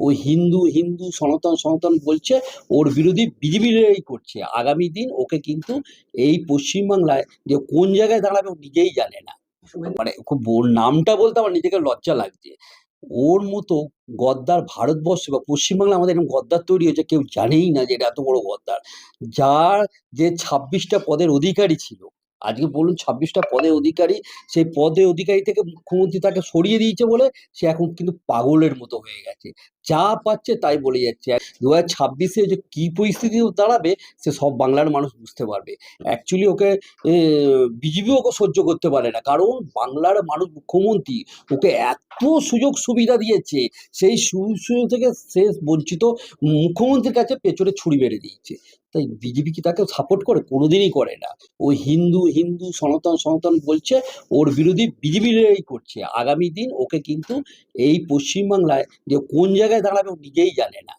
ওই হিন্দু হিন্দু সনাতন সনাতন বলছে, ওর বিরোধী বিজেপিরাই করছে। আগামী দিন ওকে কিন্তু এই পশ্চিমবাংলায় যে কোন জায়গায় দাঁড়াবে ও নিজেই জানে না। মানে খুব ওর নামটা বলতে আমার নিজেকে লজ্জা লাগছে। ওর মতো গদ্দার ভারতবর্ষে বা পশ্চিমবাংলায় আমাদের এরকম গদ্দার তৈরি হয়েছে, কেউ জানেই না যে এটা এত বড় গদ্দার। যার যে ২৬টা পদের অধিকারী ছিল, আজকে বলুন ২৬টা পদের অধিকারী, সেই পদে অধিকারী থেকে মুখ্যমন্ত্রী তাকে সরিয়ে দিয়েছে বলে সে এখন কিন্তু পাগলের মতো হয়ে গেছে। যা পাচ্ছে তাই বলে যাচ্ছে। ২০২৬-এ যে কি পরিস্থিতি দাঁড়াবে সে সব বাংলার মানুষ বুঝতে পারবে। অ্যাকচুয়ালি ওকে বিজেপিও ওকে সহ্য করতে পারে না, কারণ বাংলার মানুষ, মুখ্যমন্ত্রী ওকে এত সুযোগ সুবিধা দিয়েছে, সেই সুযোগ থেকে সে বঞ্চিত। মুখ্যমন্ত্রীর কাছে পেছনে ছুরি মেরে দিয়েছে। তাই বিজেপি কি তাকে সাপোর্ট করে? কোনোদিনই করে না। ওই হিন্দু হিন্দু সনাতন সনাতন বলছে, ওর বিরোধী বিজেপিরাই করছে। আগামী দিন ওকে কিন্তু এই পশ্চিমবাংলায় যে কোন জায়গায় দাঁড়াবে ও নিজেই জানে না।